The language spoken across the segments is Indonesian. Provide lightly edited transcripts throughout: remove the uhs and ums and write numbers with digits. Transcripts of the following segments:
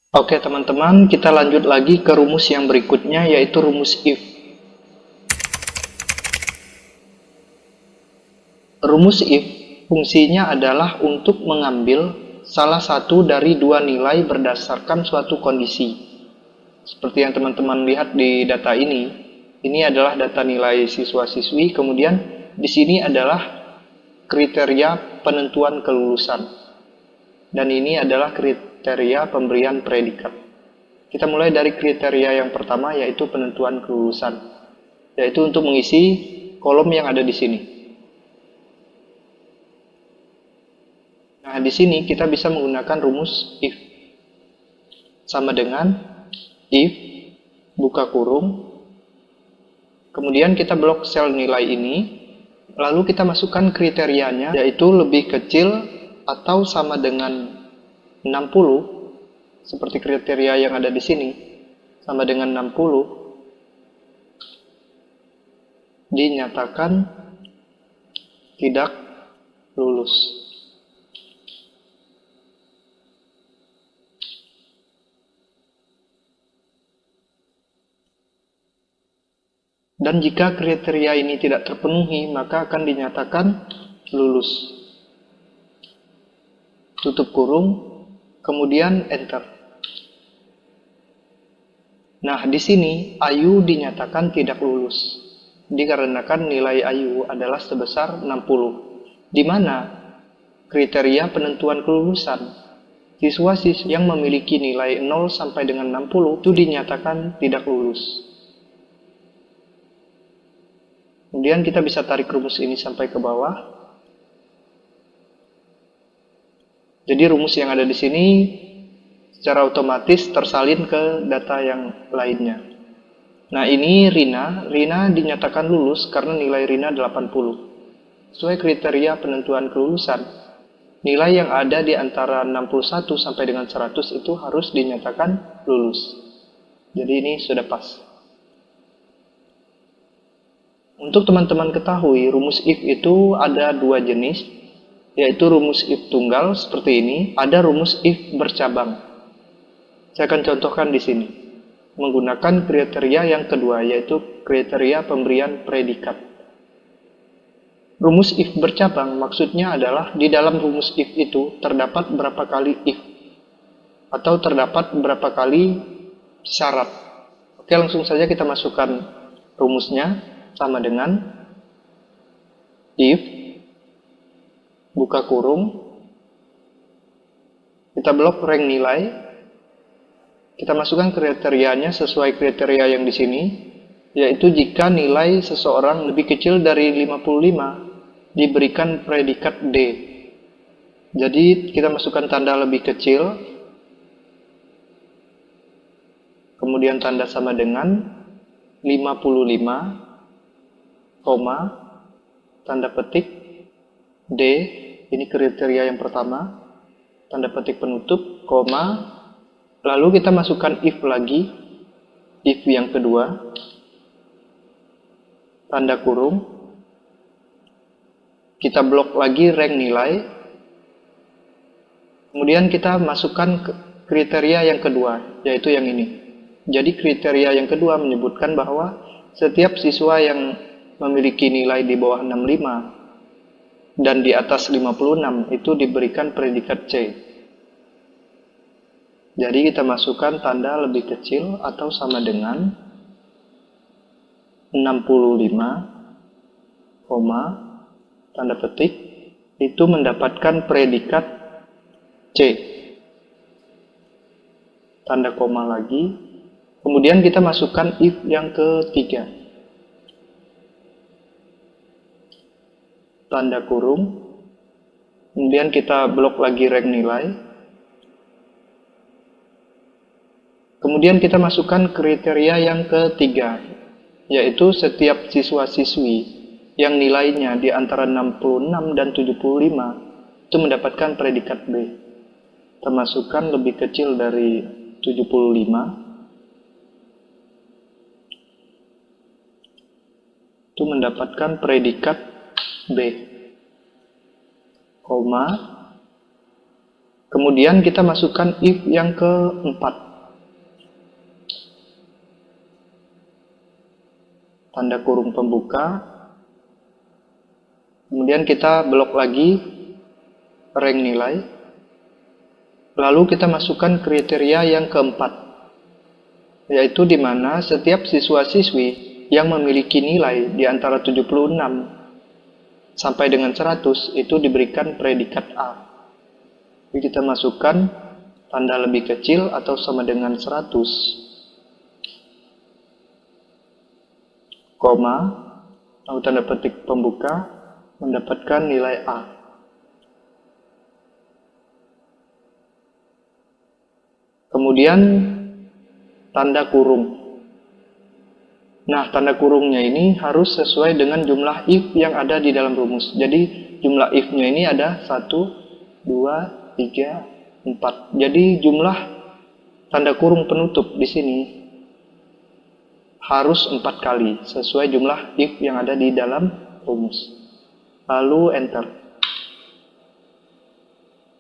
Oke teman-teman, kita lanjut lagi ke rumus yang berikutnya, yaitu rumus if. Rumus if fungsinya adalah untuk mengambil salah satu dari dua nilai berdasarkan suatu kondisi. Seperti yang teman-teman lihat di data ini adalah data nilai siswa-siswi, kemudian di sini adalah kriteria penentuan kelulusan. Dan ini adalah kriteria pemberian predikat. Kita mulai dari kriteria yang pertama, yaitu penentuan kelulusan, yaitu untuk mengisi kolom yang ada di sini. Nah, di sini kita bisa menggunakan rumus if. Sama dengan if, buka kurung, kemudian kita blok sel nilai ini, lalu kita masukkan kriterianya, yaitu lebih kecil atau sama dengan 60, seperti kriteria yang ada di sini, sama dengan 60, dinyatakan tidak lulus. Dan jika kriteria ini tidak terpenuhi, maka akan dinyatakan lulus. Tutup kurung, kemudian enter. Nah, di sini Ayu dinyatakan tidak lulus, dikarenakan nilai Ayu adalah sebesar 60, di mana kriteria penentuan kelulusan siswa-siswi yang memiliki nilai 0 sampai dengan 60 itu dinyatakan tidak lulus. Kemudian kita bisa tarik rumus ini sampai ke bawah. Jadi rumus yang ada di sini secara otomatis tersalin ke data yang lainnya. Nah, ini Rina dinyatakan lulus karena nilai Rina 80. Sesuai kriteria penentuan kelulusan, nilai yang ada di antara 61 sampai dengan 100 itu harus dinyatakan lulus. Jadi ini sudah pas. Untuk teman-teman ketahui, rumus if itu ada dua jenis, yaitu rumus if tunggal seperti ini, ada rumus if bercabang. Saya akan contohkan di sini, menggunakan kriteria yang kedua, yaitu kriteria pemberian predikat. Rumus if bercabang maksudnya adalah di dalam rumus if itu terdapat berapa kali if, atau terdapat berapa kali syarat. Oke, langsung saja kita masukkan rumusnya. Sama dengan if, buka kurung, kita blok rank nilai, kita masukkan kriterianya sesuai kriteria yang di sini, yaitu jika nilai seseorang lebih kecil dari 55, diberikan predikat D. Jadi kita masukkan tanda lebih kecil, kemudian tanda sama dengan 55, tanda petik D, ini kriteria yang pertama, tanda petik penutup, lalu kita masukkan if lagi, if yang kedua, tanda kurung, kita blok lagi rank nilai, kemudian kita masukkan kriteria yang kedua, yaitu yang ini. Jadi kriteria yang kedua menyebutkan bahwa setiap siswa yang memiliki nilai di bawah 65 dan di atas 56 itu diberikan predikat C. Jadi kita masukkan tanda lebih kecil atau sama dengan 65, tanda petik, itu mendapatkan predikat C. Tanda koma lagi, kemudian kita masukkan if yang ketiga. Tanda kurung, kemudian kita blok lagi rank nilai, kemudian kita masukkan kriteria yang ketiga, yaitu setiap siswa-siswi yang nilainya di antara 66 dan 75 itu mendapatkan predikat B. Kita masukkan lebih kecil dari 75, itu mendapatkan predikat B, Kemudian kita masukkan if yang keempat. Tanda kurung pembuka. Kemudian kita blok lagi rank nilai. Lalu kita masukkan kriteria yang keempat, yaitu di mana setiap siswa-siswi yang memiliki nilai di antara 76 sampai dengan 100 itu diberikan predikat A. Jadi kita masukkan tanda lebih kecil atau sama dengan 100, koma, lalu tanda petik pembuka, mendapatkan nilai A. Kemudian tanda kurung. Nah, tanda kurungnya ini harus sesuai dengan jumlah if yang ada di dalam rumus. Jadi jumlah if-nya ini ada 1, 2, 3, 4. Jadi jumlah tanda kurung penutup di sini harus 4 kali sesuai jumlah if yang ada di dalam rumus. Lalu enter.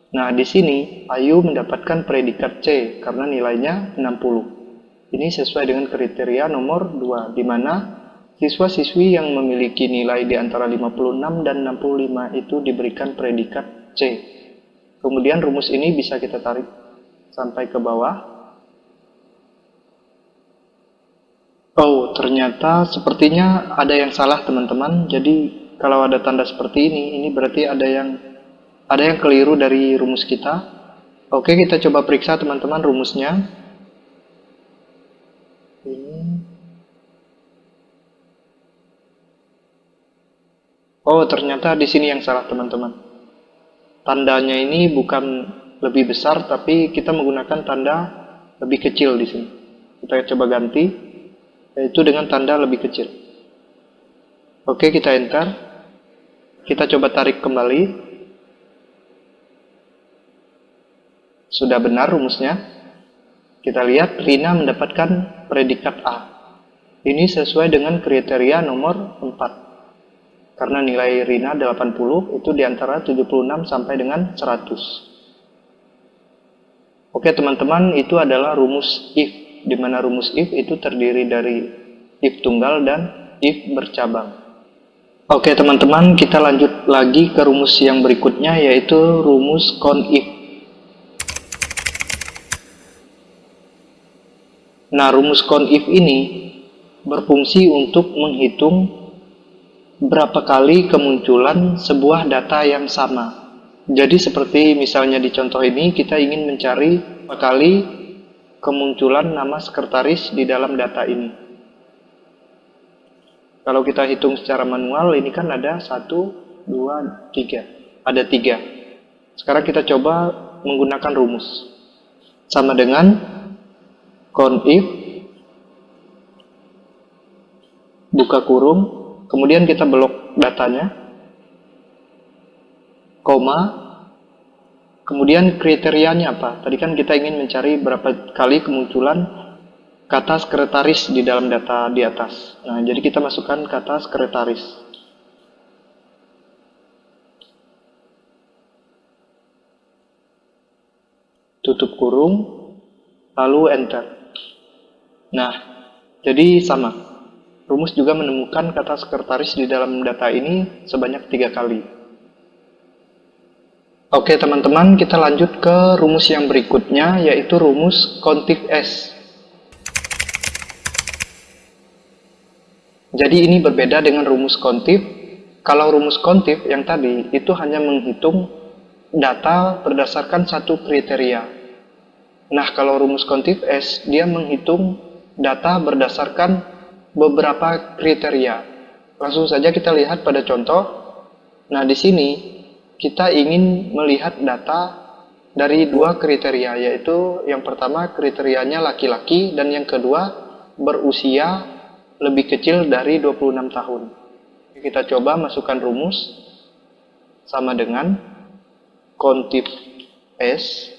Nah, di sini Ayu mendapatkan predikat C karena nilainya 60. Ini sesuai dengan kriteria nomor 2, di mana siswa-siswi yang memiliki nilai di antara 56 dan 65 itu diberikan predikat C. Kemudian rumus ini bisa kita tarik sampai ke bawah. Oh, ternyata sepertinya ada yang salah teman-teman. Jadi kalau ada tanda seperti ini berarti ada yang keliru dari rumus kita. Oke, kita coba periksa teman-teman rumusnya. Oh, ternyata di sini yang salah teman-teman. Tandanya ini bukan lebih besar, tapi kita menggunakan tanda lebih kecil di sini. Kita coba ganti, yaitu dengan tanda lebih kecil. Oke, kita enter. Kita coba tarik kembali. Sudah benar rumusnya. Kita lihat Rina mendapatkan predikat A. Ini sesuai dengan kriteria nomor 4. Karena nilai Rina 80 itu di antara 76 sampai dengan 100. Oke teman-teman, itu adalah rumus if, di mana rumus if itu terdiri dari if tunggal dan if bercabang. Oke teman-teman, kita lanjut lagi ke rumus yang berikutnya, yaitu rumus conif. Nah, rumus conif ini berfungsi untuk menghitung berapa kali kemunculan sebuah data yang sama. Jadi seperti misalnya di contoh ini, kita ingin mencari berapa kali kemunculan nama sekretaris di dalam data ini. Kalau kita hitung secara manual, ini kan ada 1, 2, 3. Ada 3. Sekarang kita coba menggunakan rumus. Sama dengan conif, buka kurung, kemudian kita blok datanya, koma, kemudian kriterianya apa? Tadi kan kita ingin mencari berapa kali kemunculan kata sekretaris di dalam data di atas. Nah, jadi kita masukkan kata sekretaris. Tutup kurung, lalu enter. Nah, jadi sama. Rumus juga menemukan kata sekretaris di dalam data ini sebanyak 3 kali. Oke teman-teman, kita lanjut ke rumus yang berikutnya, yaitu rumus contif S. Jadi ini berbeda dengan rumus contif. Kalau rumus contif yang tadi itu hanya menghitung data berdasarkan satu kriteria. Nah, kalau rumus contif S, dia menghitung data berdasarkan beberapa kriteria. Langsung saja kita lihat pada contoh. Nah, di sini kita ingin melihat data dari 2 kriteria, yaitu yang pertama kriterianya laki-laki dan yang kedua berusia lebih kecil dari 26 tahun. Kita coba masukkan rumus sama dengan contif S,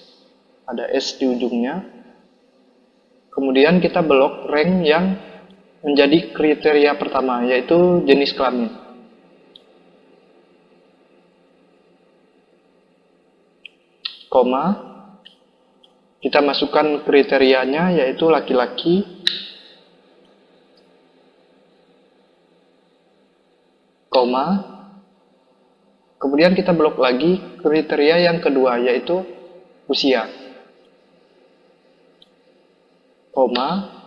ada S di ujungnya. Kemudian kita blok rank yang menjadi kriteria pertama, yaitu jenis kelamin. koma, kita masukkan kriterianya yaitu laki-laki, koma, kemudian kita blok lagi kriteria yang kedua yaitu usia, koma,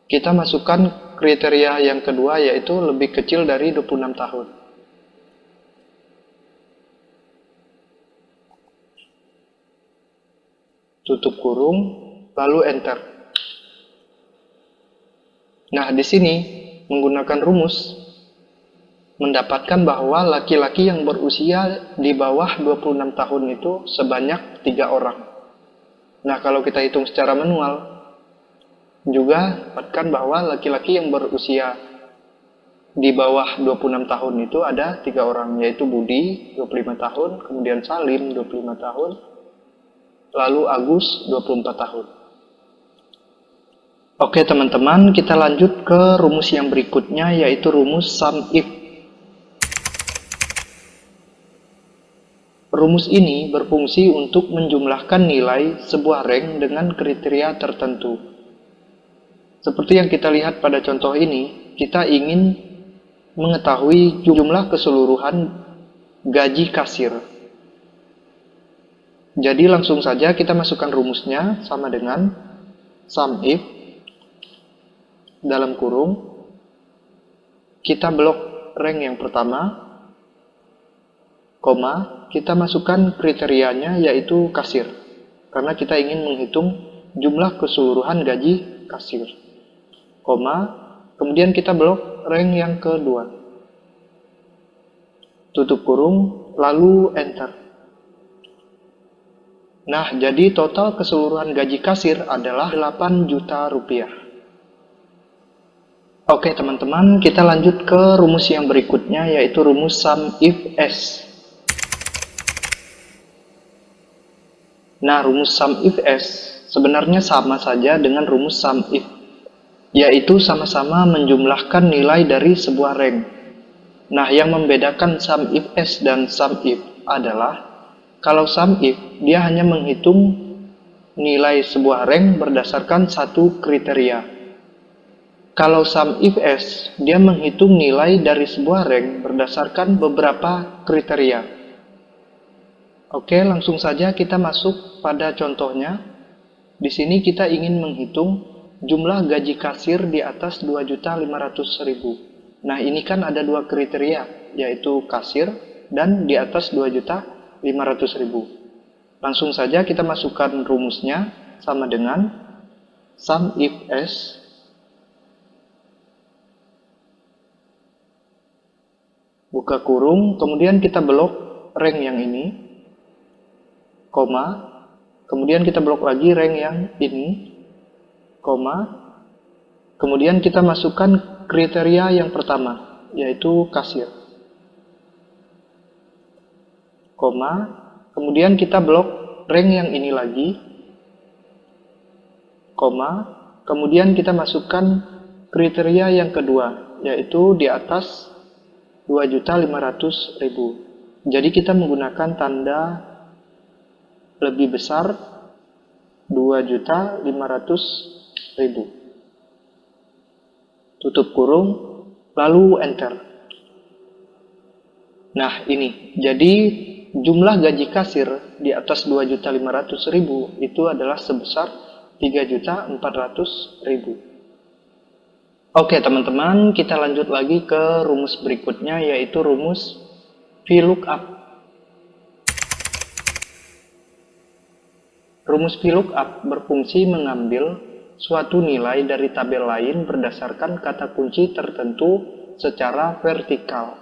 kita masukkan kriteria yang kedua yaitu lebih kecil dari 26 tahun. Tutup kurung, lalu enter. Nah, di sini menggunakan rumus mendapatkan bahwa laki-laki yang berusia di bawah 26 tahun itu sebanyak 3 orang. Nah, kalau kita hitung secara manual, juga dapatkan bahwa laki-laki yang berusia di bawah 26 tahun itu ada 3 orang, yaitu Budi 25 tahun, kemudian Salim 25 tahun, lalu Agus 24 tahun. Oke teman-teman, kita lanjut ke rumus yang berikutnya yaitu rumus sum if. Rumus ini berfungsi untuk menjumlahkan nilai sebuah rank dengan kriteria tertentu. Seperti yang kita lihat pada contoh ini, kita ingin mengetahui jumlah keseluruhan gaji kasir. Jadi langsung saja kita masukkan rumusnya sama dengan sum if dalam kurung, kita blok rank yang pertama, koma, kita masukkan kriterianya yaitu kasir, karena kita ingin menghitung jumlah keseluruhan gaji kasir, koma, kemudian kita blok rank yang kedua, tutup kurung, lalu enter. Nah, jadi total keseluruhan gaji kasir adalah 8 juta rupiah. Oke teman-teman, kita lanjut ke rumus yang berikutnya yaitu rumus sum if s. Nah, rumus sum if s sebenarnya sama saja dengan rumus sum if, yaitu sama-sama menjumlahkan nilai dari sebuah rank. Nah, yang membedakan sum if s dan sum if adalah kalau sum if, dia hanya menghitung nilai sebuah rank berdasarkan satu kriteria. Kalau sum if s, dia menghitung nilai dari sebuah rank berdasarkan beberapa kriteria. Oke, langsung saja kita masuk pada contohnya. Di sini kita ingin menghitung jumlah gaji kasir di atas 2.500.000. Nah, ini kan ada dua kriteria, yaitu kasir dan di atas 2.500.000. Langsung saja kita masukkan rumusnya sama dengan sum if s buka kurung, kemudian kita blok rank yang ini, koma, kemudian kita blok lagi rank yang ini, koma, kemudian kita masukkan kriteria yang pertama, yaitu kasir, koma, kemudian kita blok rank yang ini lagi, koma, kemudian kita masukkan kriteria yang kedua, yaitu di atas 2.500.000. Jadi kita menggunakan tanda lebih besar 2.500.000. Tutup kurung, lalu enter. Nah, ini. Jadi jumlah gaji kasir di atas 2.500.000 itu adalah sebesar 3.400.000. Oke teman-teman, kita lanjut lagi ke rumus berikutnya yaitu rumus VLOOKUP. Rumus VLOOKUP berfungsi mengambil suatu nilai dari tabel lain berdasarkan kata kunci tertentu secara vertikal.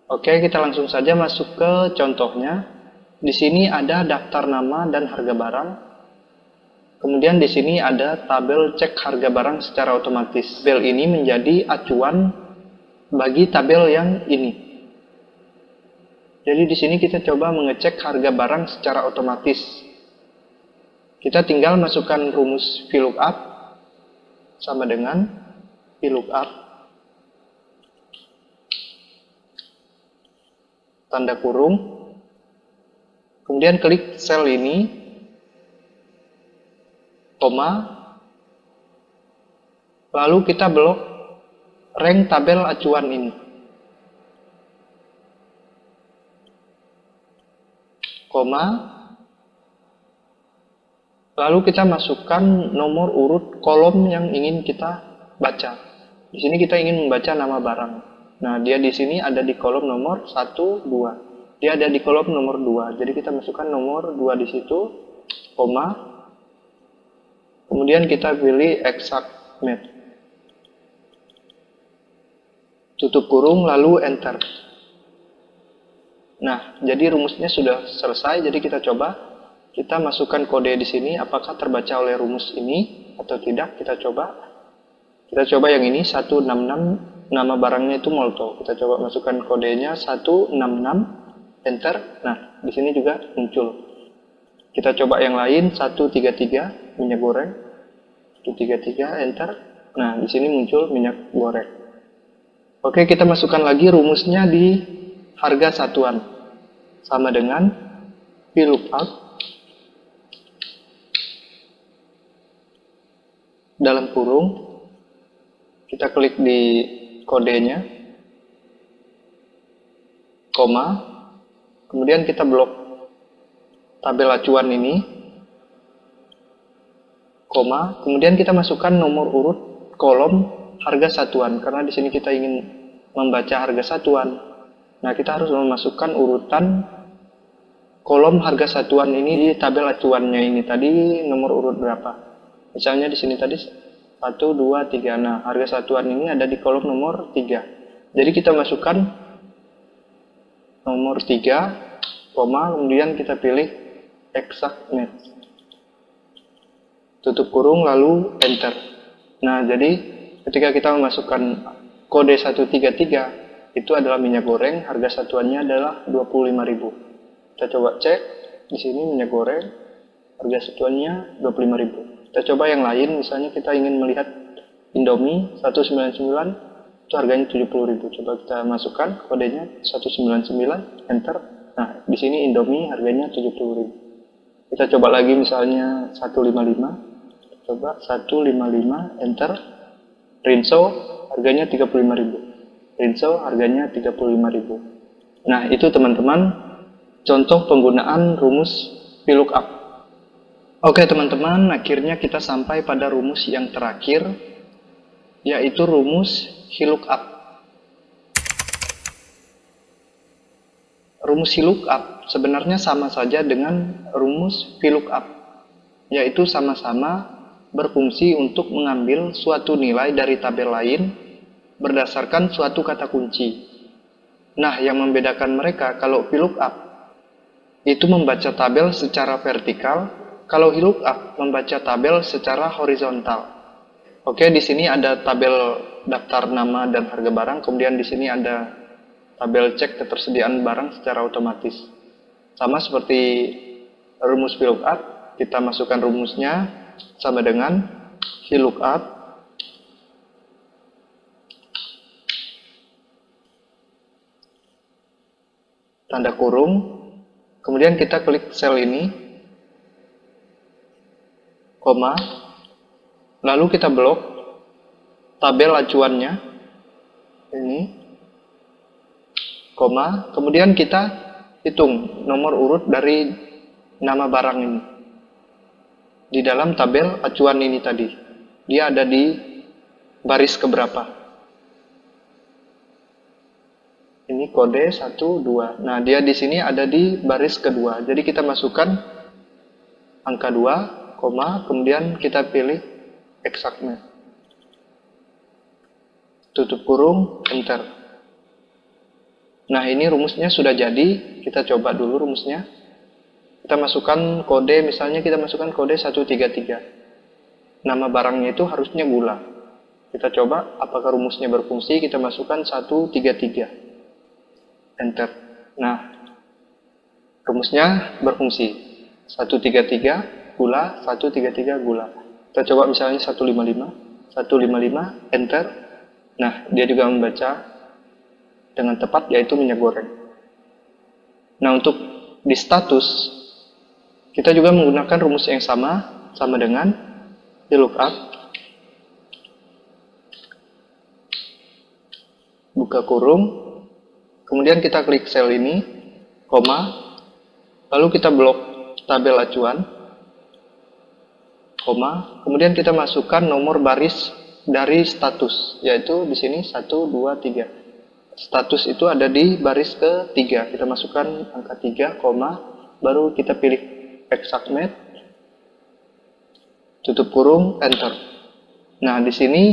Oke, kita langsung saja masuk ke contohnya. Di sini ada daftar nama dan harga barang. Kemudian di sini ada tabel cek harga barang secara otomatis. Tabel ini menjadi acuan bagi tabel yang ini. Jadi di sini kita coba mengecek harga barang secara otomatis. Kita tinggal masukkan rumus VLOOKUP sama dengan VLOOKUP tanda kurung, Kemudian klik sel ini, koma, lalu kita blok rank tabel acuan ini, koma, lalu kita masukkan nomor urut kolom yang ingin kita baca. Di sini kita ingin membaca nama barang. Nah, dia di sini ada di kolom nomor 1, 2. Dia ada di kolom nomor 2. Jadi kita masukkan nomor 2 di situ, koma. Kemudian kita pilih exact match. Tutup kurung lalu enter. Nah, jadi rumusnya sudah selesai. Jadi kita coba, kita masukkan kode di sini, apakah terbaca oleh rumus ini atau tidak. Kita coba yang ini 166, nama barangnya itu Molto. Kita coba masukkan kodenya 166, enter. Nah, di sini juga muncul. Kita coba yang lain 133, minyak goreng. 133, enter. Nah, di sini muncul minyak goreng. Oke, kita masukkan lagi rumusnya di harga satuan. Sama dengan VLOOKUP dalam kurung, kita klik di kodenya, koma, kemudian kita blok tabel acuan ini, koma, kemudian kita masukkan nomor urut kolom harga satuan, karena di sini kita ingin membaca harga satuan. Nah, kita harus memasukkan urutan kolom harga satuan ini di tabel acuannya ini tadi nomor urut berapa. Misalnya di sini tadi 1, 2, 3. Nah, harga satuan ini ada di kolom nomor 3. Jadi kita masukkan nomor 3, koma, kemudian kita pilih exact match. Tutup kurung lalu enter. Nah, jadi ketika kita memasukkan kode 133, itu adalah minyak goreng, harga satuannya adalah 25.000. Kita coba cek, di sini minyak goreng, harga satuannya 25.000. Kita coba yang lain, misalnya kita ingin melihat Indomie 199, itu harganya 70.000. Coba kita masukkan kodenya 199, enter. Nah, di sini Indomie harganya 70.000. Kita coba lagi misalnya 155. Coba 155, enter. Rinso harganya 35.000. Rinso harganya 35.000. Nah, itu teman-teman contoh penggunaan rumus VLOOKUP. Oke teman-teman, akhirnya kita sampai pada rumus yang terakhir, yaitu rumus VLOOKUP. Rumus VLOOKUP sebenarnya sama saja dengan rumus VLOOKUP, yaitu sama-sama berfungsi untuk mengambil suatu nilai dari tabel lain berdasarkan suatu kata kunci. Nah, yang membedakan mereka, kalau VLOOKUP itu membaca tabel secara vertikal, kalau VLOOKUP membaca tabel secara horizontal. Oke, di sini ada tabel daftar nama dan harga barang, kemudian di sini ada tabel cek ketersediaan barang secara otomatis. Sama seperti rumus VLOOKUP, kita masukkan rumusnya sama dengan VLOOKUP tanda kurung, kemudian kita klik sel ini, koma, lalu kita blok tabel acuannya ini, koma, kemudian kita hitung nomor urut dari nama barang ini di dalam tabel acuan ini tadi. Dia ada di baris keberapa? Ini kode 1, 2. Nah, dia di sini ada di baris kedua. Jadi kita masukkan angka 2, koma, kemudian kita pilih exact match. Tutup kurung, enter. Nah, ini rumusnya sudah jadi. Kita coba dulu rumusnya. Kita masukkan kode, misalnya kita masukkan kode 133. Nama barangnya itu harusnya gula. Kita coba apakah rumusnya berfungsi. Kita masukkan 133. Enter. Nah, rumusnya berfungsi. 133 gula, 133 gula. Kita coba misalnya 155. 155, enter. Nah, dia juga membaca dengan tepat, yaitu minyak goreng. Nah, untuk di status, kita juga menggunakan rumus yang sama dengan di lookup, buka kurung, kemudian kita klik sel ini, koma, lalu kita blok tabel acuan, koma, kemudian kita masukkan nomor baris dari status, yaitu di sini 1, 2, 3. Status itu ada di baris ke-3. Kita masukkan angka 3, koma, baru kita pilih exact match, tutup kurung, enter. Nah, di sini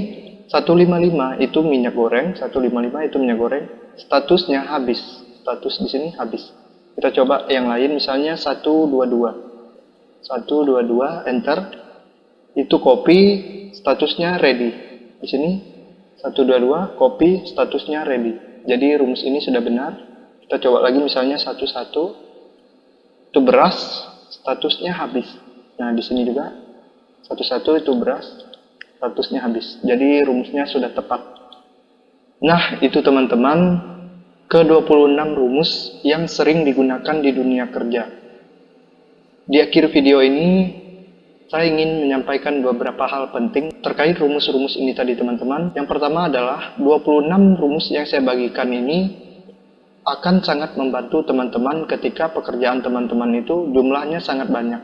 155 itu minyak goreng, 155 itu minyak goreng, statusnya habis. Status di sini habis. Kita coba yang lain, misalnya 122. 122, enter. Itu copy, statusnya ready. Di sini 122, copy, statusnya ready. Jadi rumus ini sudah benar. Kita coba lagi misalnya 11. Itu beras, statusnya habis. Nah, di sini juga 11 itu beras, statusnya habis. Jadi rumusnya sudah tepat. Nah, itu teman-teman ke-26 rumus yang sering digunakan di dunia kerja. Di akhir video ini saya ingin menyampaikan beberapa hal penting terkait rumus-rumus ini tadi teman-teman. Yang pertama adalah 26 rumus yang saya bagikan ini akan sangat membantu teman-teman ketika pekerjaan teman-teman itu jumlahnya sangat banyak.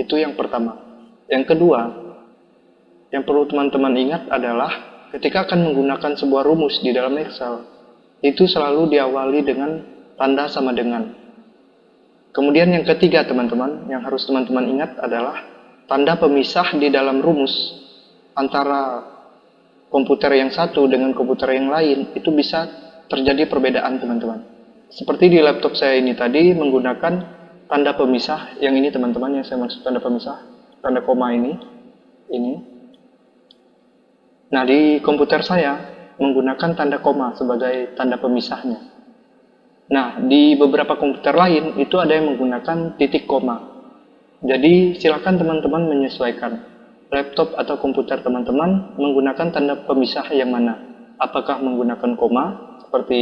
Itu yang pertama. Yang kedua, yang perlu teman-teman ingat adalah ketika akan menggunakan sebuah rumus di dalam Excel, itu selalu diawali dengan tanda sama dengan. Kemudian yang ketiga teman-teman, yang harus teman-teman ingat adalah tanda pemisah di dalam rumus antara komputer yang satu dengan komputer yang lain itu bisa terjadi perbedaan teman-teman. Seperti di laptop saya ini tadi menggunakan tanda pemisah yang ini teman-teman, yang saya maksud tanda pemisah, tanda koma ini. Nah, di komputer saya menggunakan tanda koma sebagai tanda pemisahnya. Nah, di beberapa komputer lain itu ada yang menggunakan titik koma. Jadi silakan teman-teman menyesuaikan laptop atau komputer teman-teman menggunakan tanda pemisah yang mana. Apakah menggunakan koma seperti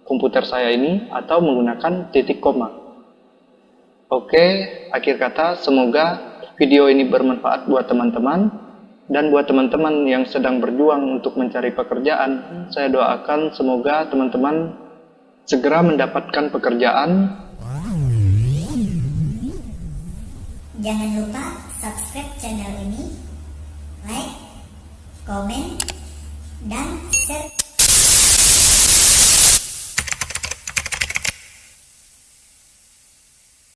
komputer saya ini atau menggunakan titik koma. Oke, akhir kata semoga video ini bermanfaat buat teman-teman. Dan buat teman-teman yang sedang berjuang untuk mencari pekerjaan, saya doakan semoga teman-teman segera mendapatkan pekerjaan. Jangan lupa subscribe channel ini, like, komen, dan share.